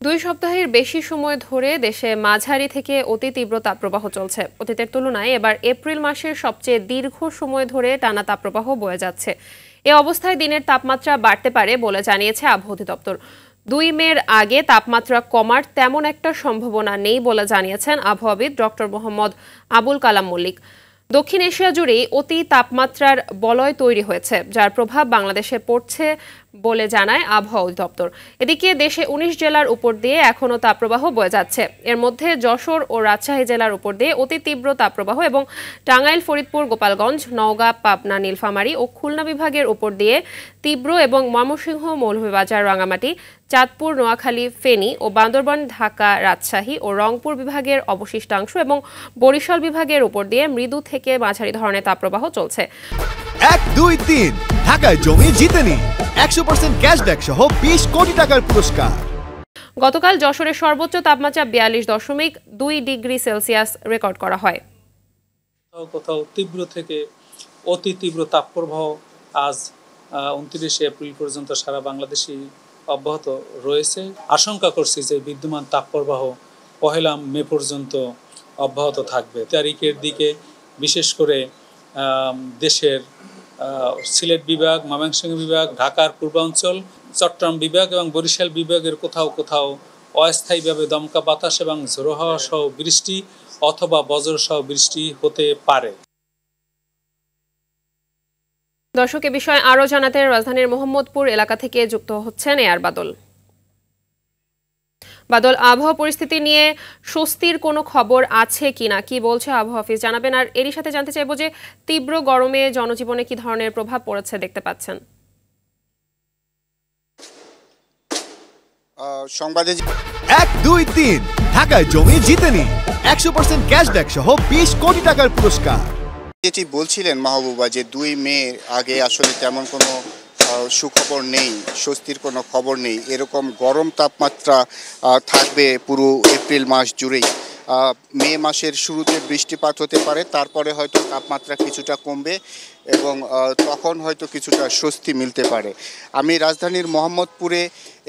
2 সপ্তাহের বেশি সময় ধরে দেশে মাঝারি থেকে অতি তীব্র তাপপ্রবাহ চলছে। অতীতের তুলনায় এবার এপ্রিল মাসের সবচেয়ে দীর্ঘ সময় ধরে টানা তাপপ্রবাহ বয়ে যাচ্ছে। এ অবস্থায় দিনের তাপমাত্রা বাড়তে পারে বলে জানিয়েছে আবহাওয়া অধিদপ্তর। 2 মের আগে তাপমাত্রা কমার তেমন একটা সম্ভাবনা নেই বলে জানিয়েছেন আবহাওয়াবিদ ডক্টর মোহাম্মদ আবুল কালাম মল্লিক। দক্ষিণ এশিয়া জুড়েই অতি তাপমাত্রার বলয় তৈরি হয়েছে, যার প্রভাব বাংলাদেশে পড়ছে বলে জানায় আবহাওয়া অধিদপ্তর। এদিকে দেশে 19 জেলার উপর দিয়ে এখনও তাপপ্রবাহ বয়ে যাচ্ছে। এর মধ্যে যশোর ও রাজশাহী জেলার উপর দিয়ে অতি তীব্র তাপপ্রবাহ এবং টাঙ্গাইল, ফরিদপুর, গোপালগঞ্জ, নওগাঁ, পাবনা, নীলফামারী ও খুলনা বিভাগের উপর দিয়ে তীব্র এবং ময়মনসিংহ, মৌলভীবাজার, রাঙামাটি, চাঁদপুর, নোয়াখালী, ফেনী ও বান্দরবান, ঢাকা, রাজশাহী ও রংপুর বিভাগের অবশিষ্টাংশ এবং বরিশাল বিভাগের উপর দিয়ে মৃদু থেকে মাঝারি ধরনের তাপপ্রবাহ চলছে। 1, 2, 3 ঢাকায় জমি জিতে নিন 100% ক্যাশব্যাক সহ 20 কোটি টাকার পুরস্কার। গতকাল যশোরের সর্বোচ্চ তাপমাত্রা 42.2 ডিগ্রি সেলসিয়াস রেকর্ড করা হয়। কোথাও তীব্র থেকে অতি তীব্র তাপপ্রবাহ আজ 29 এপ্রিল পর্যন্ত সারা বাংলাদেশে অব্যাহত রয়েছে। আশঙ্কা করছি যে বিদ্যমান তাপপ্রবাহ 1 মে পর্যন্ত অব্যাহত থাকবে। তারিখের দিকে বিশেষ করে দেশের সিলেট বিভাগ, ময়মনসিংহ বিভাগ, ঢাকার পূর্বাঞ্চল, চট্টগ্রাম বিভাগ এবং বরিশাল বিভাগের কোথাও কোথাও অস্থায়ীভাবে দমকা বাতাস এবং ঝোড়ো হাওয়া সহ বৃষ্টি অথবা বজ্র সহ বৃষ্টি হতে পারে। দর্শক, এ বিষয়ে আরও জানাতে রাজধানীর মোহাম্মদপুর এলাকা থেকে যুক্ত হচ্ছেন এয়ার বাদল। বাদল, আবহাওয়া পরিস্থিতি নিয়ে স্বস্তির কোনো খবর আছে কিনা, কি বলছে আবহাওয়া অফিস জানাবেন। আর এরই সাথে জানতে চাইবো যে তীব্র গরমে জনজীবনে কি ধরনের প্রভাব পড়েছে দেখতে পাচ্ছেন। সংবাদে 1, 2, 3 ঢাকায় জমি জিতে নিন 100% ক্যাশব্যাক সহ 20 কোটি টাকার পুরস্কার। যেটি বলছিলেন মাহবুবা, যে 2 মে আগে আসলে তেমন কোনো সুখবর নেই, স্বস্তির কোনো খবর নেই। এরকম গরম তাপমাত্রা থাকবে পুরো এপ্রিল মাস জুড়েই। মে মাসের শুরুতে বৃষ্টিপাত হতে পারে, তারপরে হয়তো তাপমাত্রা কিছুটা কমবে এবং তখন হয়তো কিছুটা স্বস্তি মিলতে পারে। আমি রাজধানীর মোহাম্মদপুরে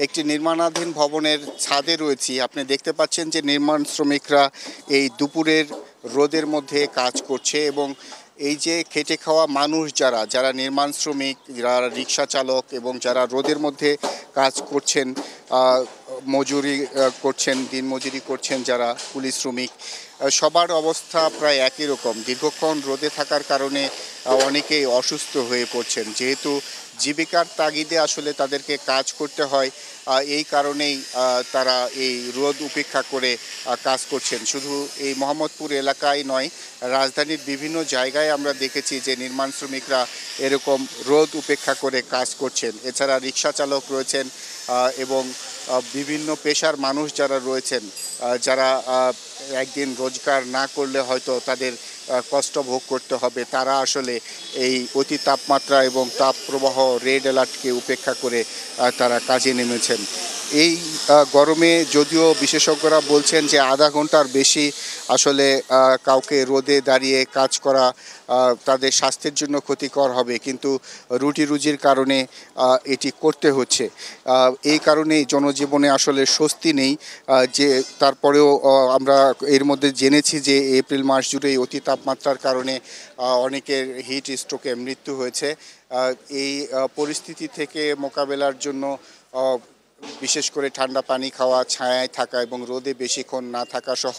একটি নির্মাণাধীন ভবনের ছাদে রয়েছি। আপনি দেখতে পাচ্ছেন যে নির্মাণ শ্রমিকরা এই দুপুরের রোদের মধ্যে কাজ করছে এবং এই যে খেটে খাওয়া মানুষ যারা নির্মাণ শ্রমিক, যারা রিক্সা চালক এবং যারা রোদের মধ্যে কাজ করছেন, মজুরি করছেন, দিন মজুরি করছেন, যারা পুলিশ শ্রমিক, সবার অবস্থা প্রায় একই রকম। দীর্ঘক্ষণ রোদে থাকার কারণে অনেকেই অসুস্থ হয়ে পড়ছেন। যেহেতু জীবিকার তাগিদে আসলে তাদেরকে কাজ করতে হয়, এই কারণেই তারা এই রোদ উপেক্ষা করে কাজ করছেন। শুধু এই মোহাম্মদপুর এলাকায় নয়, রাজধানীর বিভিন্ন জায়গায় আমরা দেখেছি যে নির্মাণ শ্রমিকরা এরকম রোদ উপেক্ষা করে কাজ করছেন। এছাড়া রিক্সা চালক রয়েছেন এবং বিভিন্ন পেশার মানুষ যারা রয়েছেন, যারা একদিন রোজগার না করলে হয়তো তাদের কষ্ট ভোগ করতে হবে, তারা আসলে এই অতি তাপমাত্রা এবং তাপপ্রবাহ রেড অ্যালার্টকে উপেক্ষা করে তারা কাজে নেমেছেন। এই গরমে যদিও বিশেষজ্ঞরা বলছেন যে আধা ঘন্টার বেশি আসলে কাউকে রোদে দাঁড়িয়ে কাজ করা তাদের স্বাস্থ্যের জন্য ক্ষতিকর হবে, কিন্তু রুটি রুজির কারণে এটি করতে হচ্ছে। এই কারণেই জনজীবনে আসলে স্বস্তি নেই। যে তারপরেও আমরা এর মধ্যে জেনেছি যে এপ্রিল মাস জুড়েই অতি তাপমাত্রার কারণে অনেকের হিট স্ট্রোকে মৃত্যু হয়েছে। এই পরিস্থিতি থেকে মোকাবেলার জন্য বিশেষ করে ঠান্ডা পানি খাওয়া, ছায়ায় থাকা এবং রোদে বেশিক্ষণ না থাকা সহ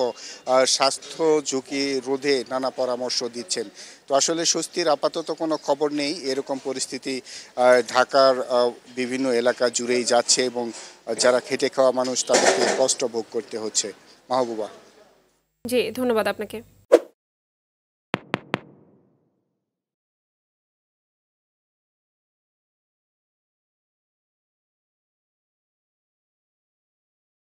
স্বাস্থ্য ঝুঁকি রোধে নানা পরামর্শ দিচ্ছেন। তো আসলে স্বস্তির আপাতত কোনো খবর নেই। এরকম পরিস্থিতি ঢাকার বিভিন্ন এলাকা জুড়েই যাচ্ছে এবং যারা খেটে খাওয়া মানুষ তাদেরকে কষ্ট ভোগ করতে হচ্ছে। মাহবুবা। জি, ধন্যবাদ আপনাকে।